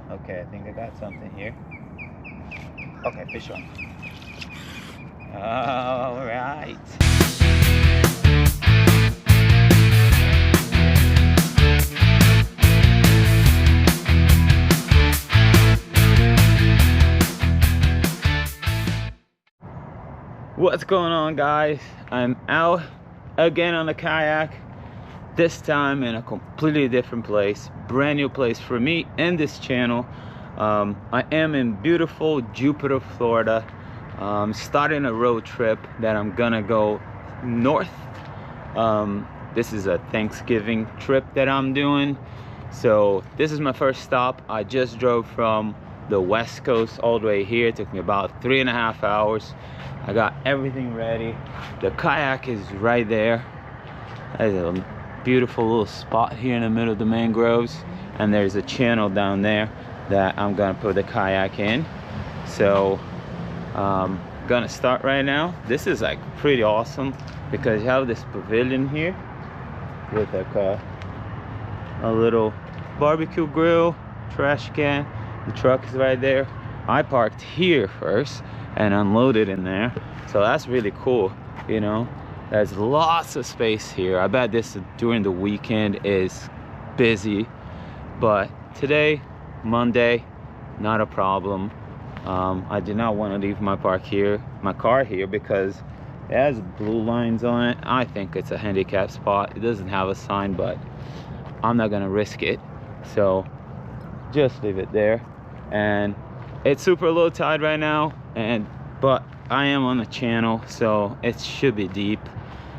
Okay, I think I got something here. Okay, fish on. All right. What's going on, guys? I'm out again on the kayak, this time in a completely different place, brand new place for me and this channel. I am in beautiful Jupiter, Florida, starting a road trip that I'm gonna go north. This is a Thanksgiving trip that I'm doing, so this is my first stop. I just drove from the West Coast all the way here. It took me about 3.5 hours. I got everything ready. The kayak is right there. There's a beautiful little spot here in the middle of the mangroves, and there's a channel down there that I'm gonna put the kayak in. So gonna start right now. This is like pretty awesome because you have this pavilion here with like a little barbecue grill, trash can. The truck is right there. I parked here first and unloaded in there, so that's really cool. You know, there's lots of space here. I bet this during the weekend is busy, but today, Monday, not a problem. I did not want to leave my car here because it has blue lines on it. I think it's a handicap spot. It doesn't have a sign, but I'm not gonna risk it, so just leave it there. And it's super low tide right now, but I am on the channel, so it should be deep,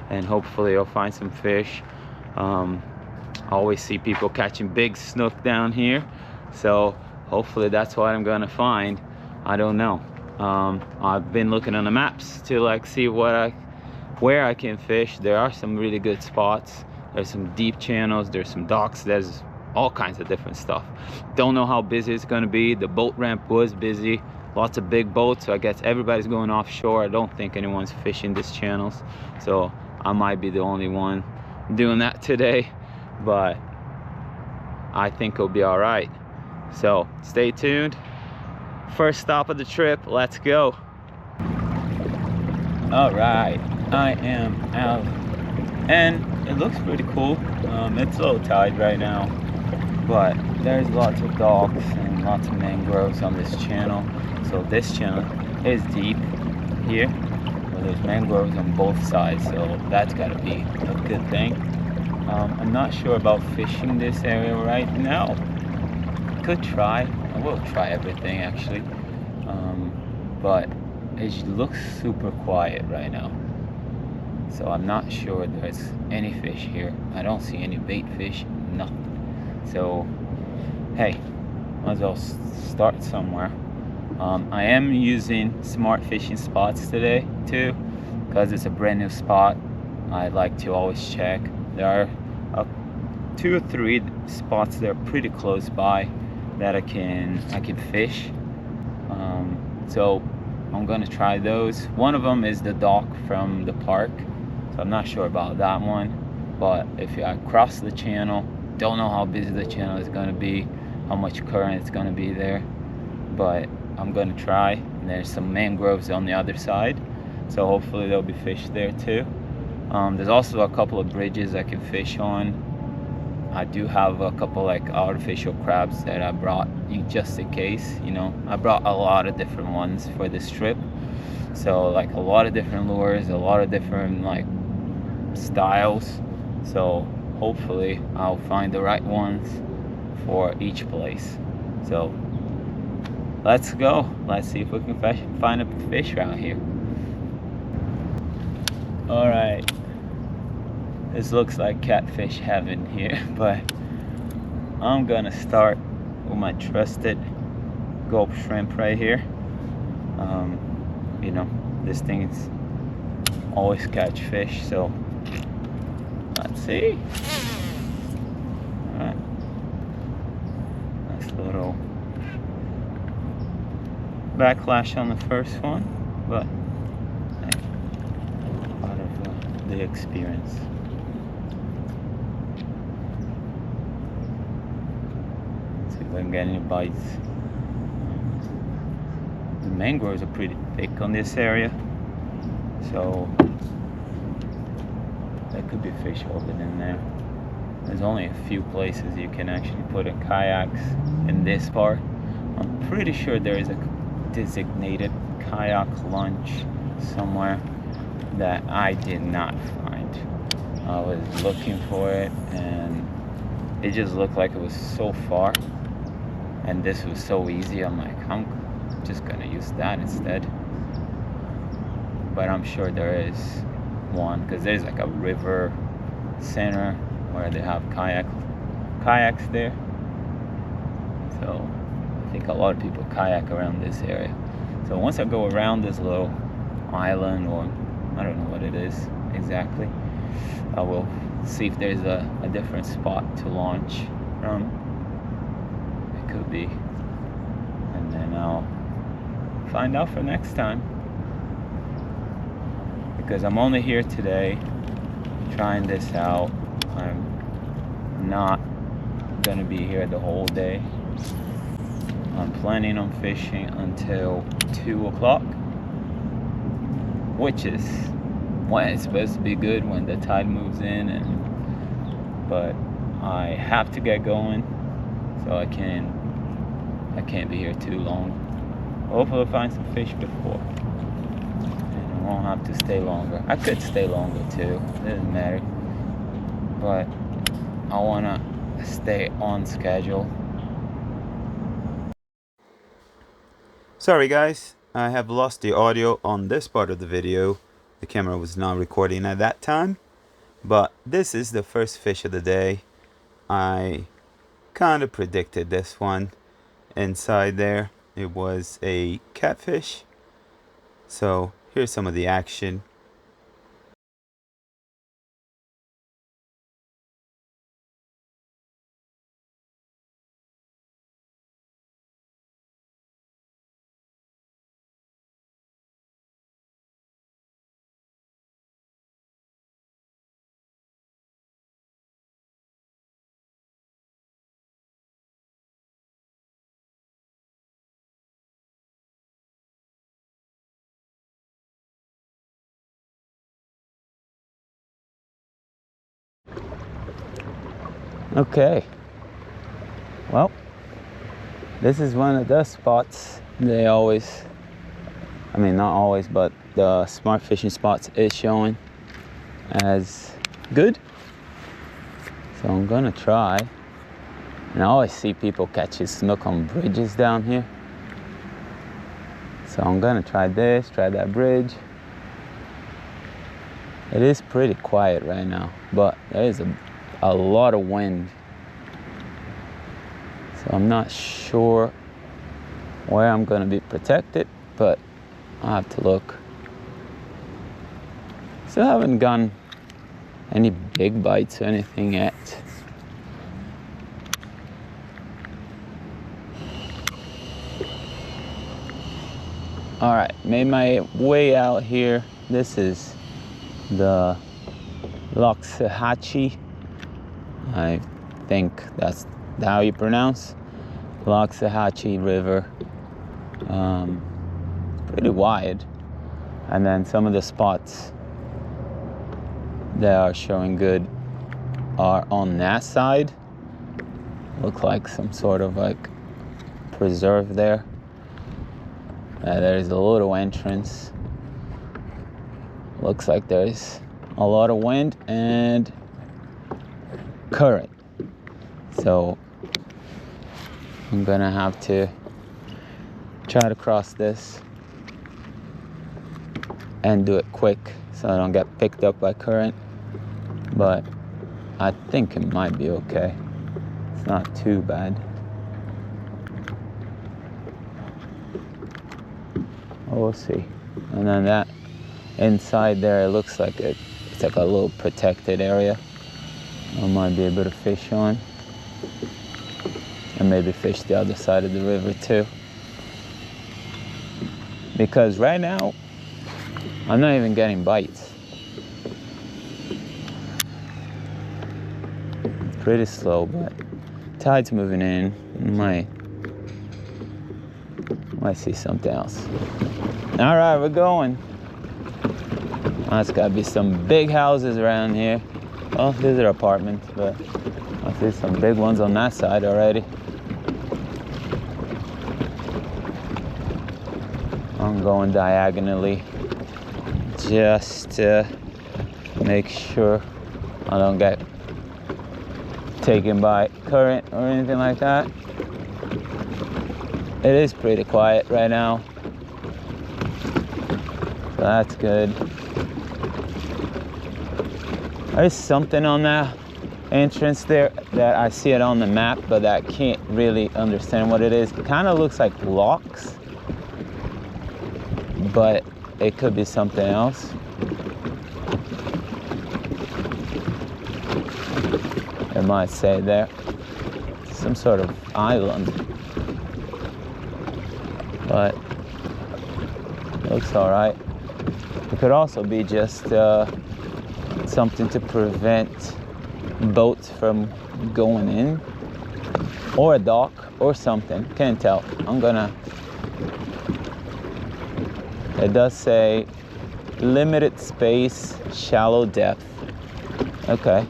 and hopefully I'll find some fish. I always see people catching big snook down here, so hopefully that's what I'm gonna find. I don't know. I've been looking on the maps to like see where I can fish. There are some really good spots. There's some deep channels, there's some docks, there's all kinds of different stuff. Don't know how busy it's gonna be. The boat ramp was busy, lots of big boats, so I guess everybody's going offshore. I don't think anyone's fishing these channels, so I might be the only one doing that today, but I think it'll be all right. So stay tuned. First stop of the trip, let's go. All right, I am out, and it looks pretty cool. It's low tide right now, but there's lots of docks and lots of mangroves on this channel. So this channel is deep here, but there's mangroves on both sides, so that's gotta be a good thing. I'm not sure about fishing this area right now. Could try. I will try everything actually, but it looks super quiet right now, so I'm not sure there's any fish here. I don't see any bait fish, nothing. So hey, might as well start somewhere. I am using smart fishing spots today too, because it's a brand new spot. I like to always check. There are 2 or 3 spots that are pretty close by that I can fish. So I'm gonna try those. One of them is the dock from the park, so I'm not sure about that one. But if I cross the channel, don't know how busy the channel is gonna be, how much current it's gonna be there, but I'm gonna try. And there's some mangroves on the other side, so hopefully there'll be fish there too. There's also a couple of bridges I can fish on. I do have a couple like artificial crabs that I brought just in case, you know. I brought a lot of different ones for this trip, so like a lot of different lures, a lot of different like styles, so hopefully I'll find the right ones for each place. So let's go. Let's see if we can find a fish around here. All right, this looks like catfish heaven here, but I'm gonna start with my trusted gulp shrimp right here. You know, this thing's always catch fish, so let's see. All right, nice little backlash on the first one, but hey, part of the experience. See if I can get any bites. The mangroves are pretty thick on this area, so there could be fish holding in there. There's only a few places you can actually put in kayaks in this part. I'm pretty sure there is a designated kayak launch somewhere that I did not find. I was looking for it and it just looked like it was so far, and this was so easy. I'm like, I'm just gonna use that instead. But I'm sure there is one, because there's like a river center where they have kayaks there. So I think a lot of people kayak around this area. So once I go around this little island, or I don't know what it is exactly, I will see if there's a different spot to launch from. It could be, and then I'll find out for next time, because I'm only here today trying this out. I'm not gonna be here the whole day. I'm planning on fishing until 2 o'clock, which is when it's supposed to be good, when the tide moves in, but I have to get going, so I can't be here too long. Hopefully I'll find some fish before, and I won't have to stay longer. I could stay longer too, it doesn't matter, but I wanna stay on schedule. Sorry guys, I have lost the audio on this part of the video. The camera was not recording at that time, but this is the first fish of the day. I kind of predicted this one. Inside there, it was a catfish. So here's some of the action. Okay, well, this is one of the spots they always, I mean not always, but the smart fishing spots is showing as good. So I'm gonna try. And I always see people catching snook on bridges down here. So I'm gonna try this, try that bridge. It is pretty quiet right now, but there is a lot of wind. So I'm not sure where I'm gonna be protected, but I'll have to look. Still haven't gotten any big bites or anything yet. All right, made my way out here. This is the Loxahatchee. I think that's how you pronounce Loxahatchee River. Pretty wide, and then some of the spots that are showing good are on that side. Look like some sort of like preserve there. There's a little entrance. Looks like there's a lot of wind and current. So I'm gonna have to try to cross this and do it quick so I don't get picked up by current. But I think it might be okay. It's not too bad. We'll see. And then that inside there, it looks like it's like a little protected area. I might be able to fish on, and maybe fish the other side of the river too. Because right now, I'm not even getting bites. It's pretty slow, but tide's moving in. Might see something else. All right, we're going. There's gotta be some big houses around here. Well, these are apartments, but I see some big ones on that side already. I'm going diagonally just to make sure I don't get taken by current or anything like that. It is pretty quiet right now, so that's good. There's something on that entrance there that I see it on the map, but I can't really understand what it is. It kind of looks like locks, but it could be something else. It might say there some sort of island, but it looks all right. It could also be just something to prevent boats from going in, or a dock or something. Can't tell. It does say limited space, shallow depth. Okay.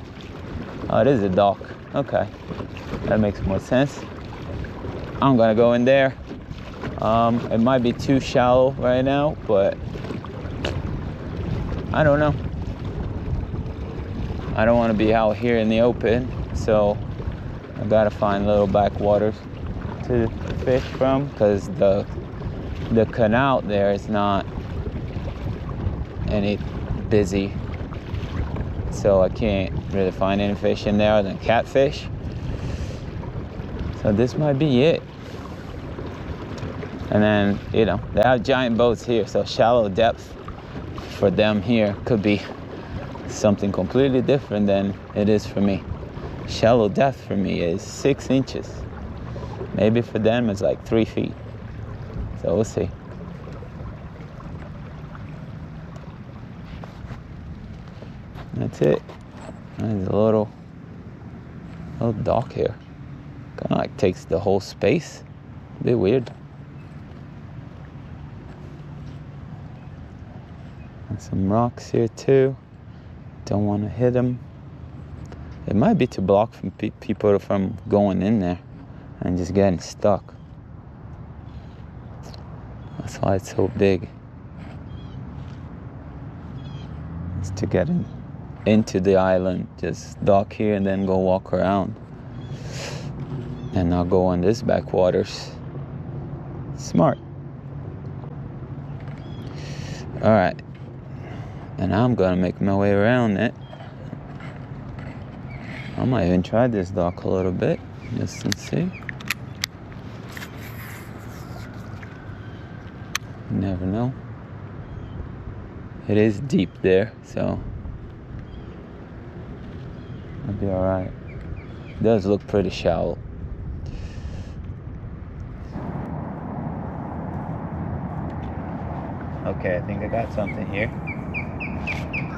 Oh, it is a dock. Okay. That makes more sense. I'm gonna go in there. It might be too shallow right now, but I don't know. I don't want to be out here in the open, so I gotta find little backwaters to fish from, because the canal there is not any busy, so I can't really find any fish in there other than catfish. So this might be it. And then, you know, they have giant boats here, so shallow depth for them here could be something completely different than it is for me. Shallow depth for me is 6 inches. Maybe for them it's like 3 feet. So we'll see. That's it. There's a little dock here. Kind of like takes the whole space. A bit weird. And some rocks here too. Don't want to hit them. It might be to block from people from going in there and just getting stuck. That's why it's so big. It's to get into the island, just dock here and then go walk around. And not go on this backwaters. Smart. All right. And I'm gonna make my way around it. I might even try this dock a little bit, just to see. You never know. It is deep there, so I'll be all right. It does look pretty shallow. Okay, I think I got something here.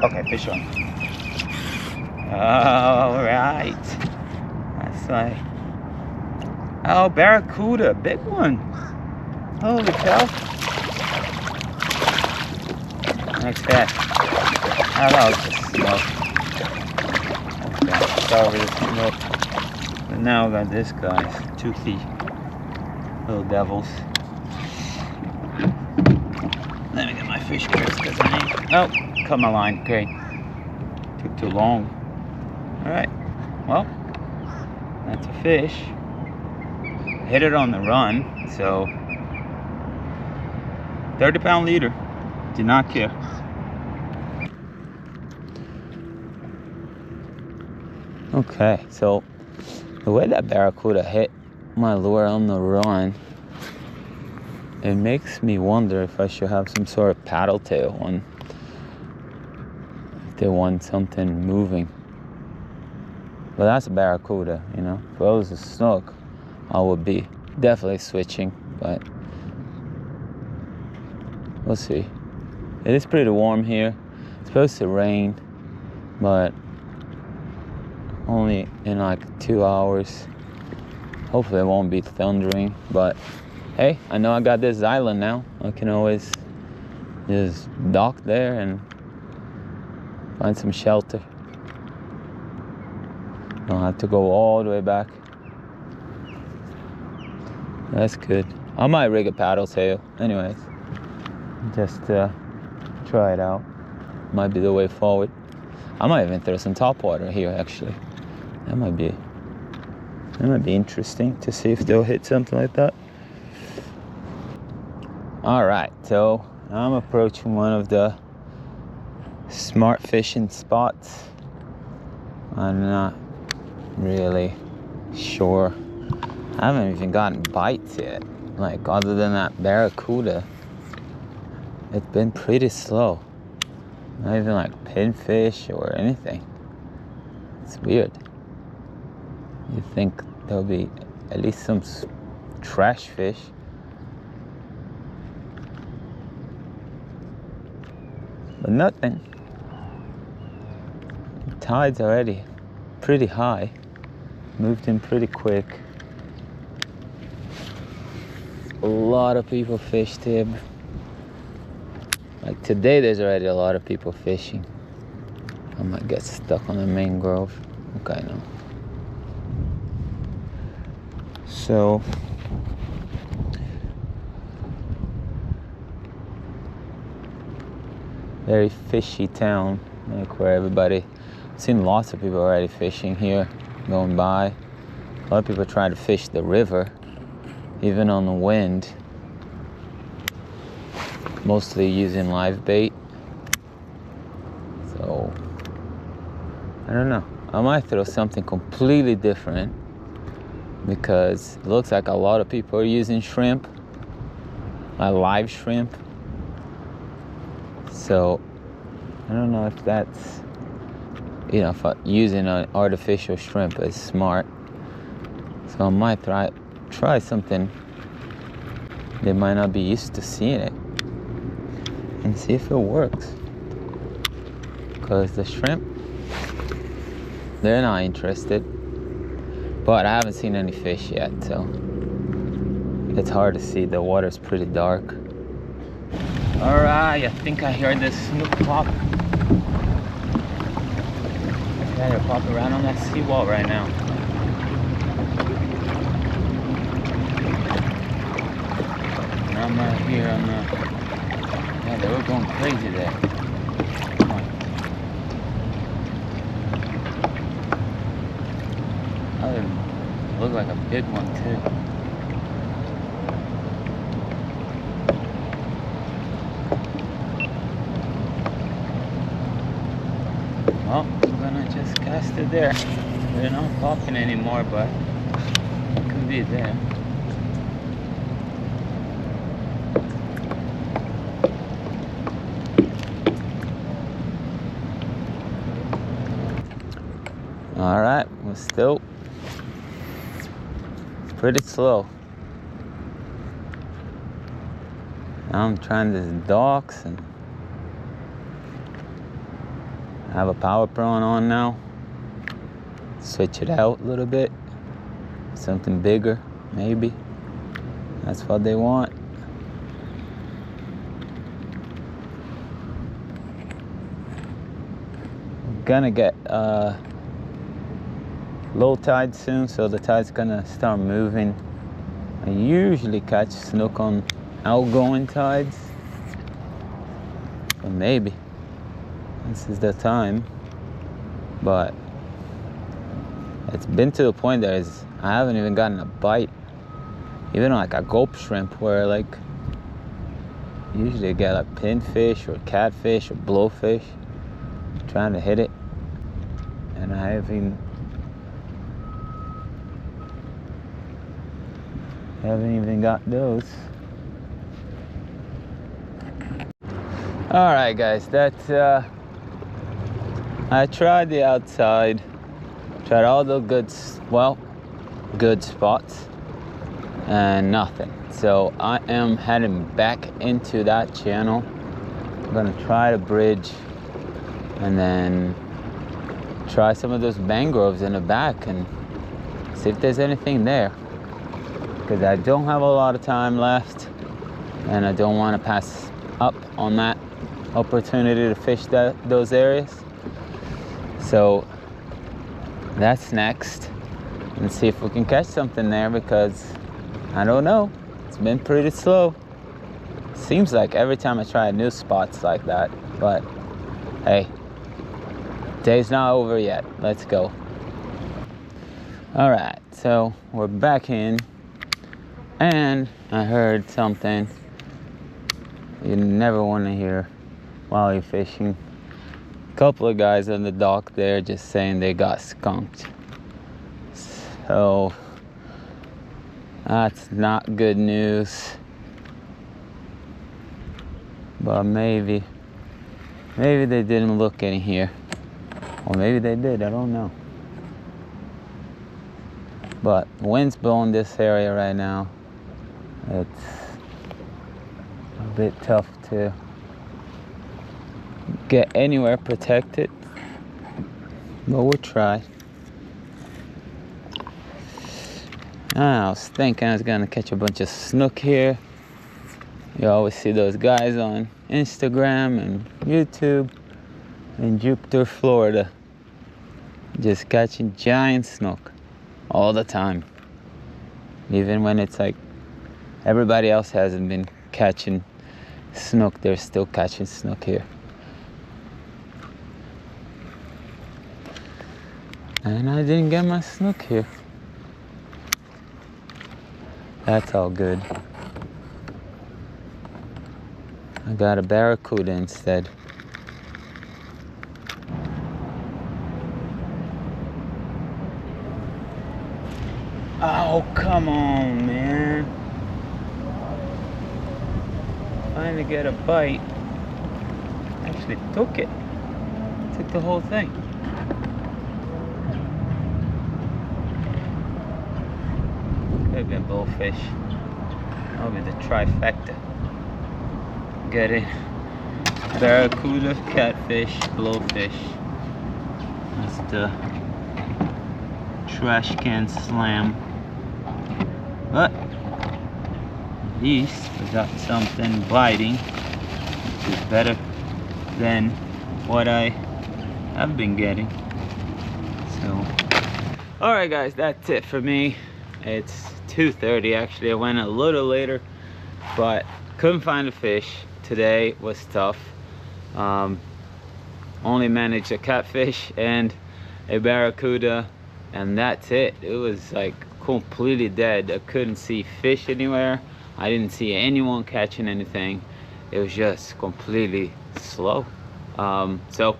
Okay, fish on. All right. That's right. Oh, barracuda, big one. Holy cow. Next catch. Oh, that was just smoke. Okay, sorry for the smoke. But now we got this guy's toothy little devils. Let me get my fish grips because I need. Oh, cut my line. Great. Took too long. All right. Well, that's a fish. Hit it on the run, so 30-pound leader. Did not care. Okay, so the way that barracuda hit my lure on the run, it makes me wonder if I should have some sort of paddle tail on. If they want something moving. But that's a barracuda, you know. If it was a snook, I would be definitely switching, but we'll see. It is pretty warm here. It's supposed to rain, but only in like 2 hours. Hopefully it won't be thundering, but hey, I know I got this island now. I can always just dock there and find some shelter. Don't have to go all the way back. That's good. I might rig a paddle tail anyways, just to try it out. Might be the way forward. I might even throw some top water here actually. That might be interesting to see if they'll hit something like that. All right, so I'm approaching one of the smart fishing spots. I'm not really sure. I haven't even gotten bites yet. Like, other than that barracuda, it's been pretty slow. Not even like pinfish or anything. It's weird. You think there'll be at least some trash fish. But nothing. The tide's already pretty high. Moved in pretty quick. A lot of people fished here. Like today, there's already a lot of people fishing. I might get stuck on the mangrove. Okay, no. So, very fishy town, like where everybody, I've seen lots of people already fishing here, going by. A lot of people trying to fish the river, even on the wind. Mostly using live bait. So, I don't know. I might throw something completely different because it looks like a lot of people are using shrimp, live shrimp. So, I don't know if that's, if using an artificial shrimp is smart. So I might try something they might not be used to seeing it and see if it works. Because the shrimp, they're not interested. But I haven't seen any fish yet, so it's hard to see. The water's pretty dark. Alright, I think I heard this snook pop. Yeah, they're popping around on that seawall right now. And I'm out here on the... Yeah, they were going crazy there. Come on. That looked like a big one too. Well, I'm gonna just cast it there. They're not popping anymore, but it could be there. All right, we're still pretty slow. Now I'm trying these docks and I have a power prawn on now. Switch it out a little bit. Something bigger, maybe. That's what they want. I'm gonna get low tide soon, so the tide's gonna start moving. I usually catch snook on outgoing tides, so maybe this is the time. But it's been to the point that I haven't even gotten a bite, even like a gulp shrimp, where like usually I get like pinfish or catfish or blowfish, trying to hit it, and I haven't even got those. All right, guys, that's I tried the outside, tried all the good spots, and nothing. So I am heading back into that channel. I'm gonna try to bridge and then try some of those mangroves in the back and see if there's anything there. because I don't have a lot of time left and I don't want to pass up on that opportunity to fish those areas. So that's next, and see if we can catch something there, because I don't know, it's been pretty slow. Seems like every time I try new spots like that, but hey, day's not over yet. Let's go. All right, so we're back in, and I heard something you never want to hear while you're fishing. A couple of guys on the dock there just saying they got skunked. So that's not good news. But maybe they didn't look in here. Or maybe they did, I don't know. But wind's blowing this area right now. It's a bit tough to get anywhere protected, but we'll try. I was thinking I was gonna catch a bunch of snook here. You always see those guys on Instagram and YouTube in Jupiter, Florida, just catching giant snook all the time. Even when it's like everybody else hasn't been catching snook, they're still catching snook here. And I didn't get my snook here. That's all good. I got a barracuda instead. Oh, come on, man. Finally get a bite. Actually took it. Took the whole thing. Could have been blowfish. That'll be the trifecta. Get it? Barracuda, catfish, blowfish. That's the trash can slam. But at least we got something biting, which is better than what I have been getting. So, all right, guys, that's it for me. It's 2:30 actually. I went a little later, but couldn't find a fish. Today was tough. Only managed a catfish and a barracuda, and that's it. It was like completely dead. I couldn't see fish anywhere. I didn't see anyone catching anything. It was just completely slow. So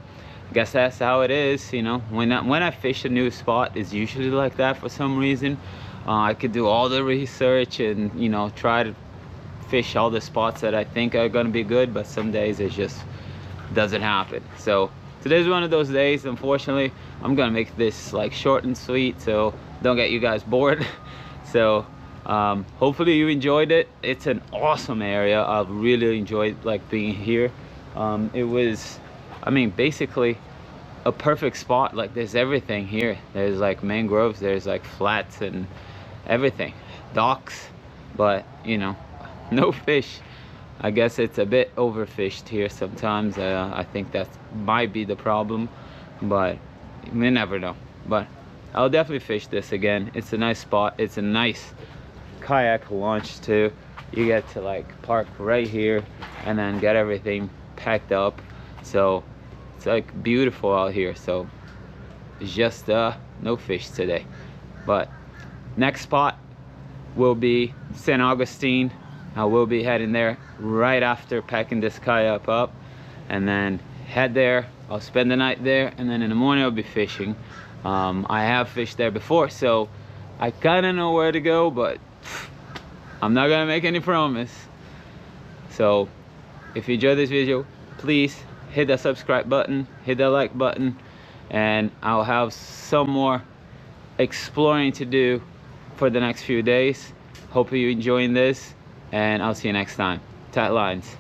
I guess that's how it is, you know. When I fish a new spot, it's usually like that for some reason. I could do all the research and, you know, try to fish all the spots that I think are gonna be good, but some days it just doesn't happen. So today's one of those days. Unfortunately, I'm gonna make this like short and sweet, so don't get you guys bored. So hopefully you enjoyed it. It's an awesome area. I've really enjoyed like being here. It was, I mean, basically a perfect spot. Like there's everything here. There's like mangroves, there's like flats and everything, docks, but you know, no fish. I guess it's a bit overfished here sometimes. I think that might be the problem, but we never know. But I'll definitely fish this again. It's a nice spot. It's a nice kayak launch too. You get to like park right here and then get everything packed up. So it's like beautiful out here. So it's just no fish today. But next spot will be St. Augustine. I will be heading there right after packing this kayak up, and then head there. I'll spend the night there, and then in the morning I'll be fishing. I have fished there before, so I kind of know where to go, but I'm not gonna make any promise. So if you enjoyed this video, please hit the subscribe button, hit the like button, and I'll have some more exploring to do for the next few days. Hope you're enjoying this, and I'll see you next time. Tight lines.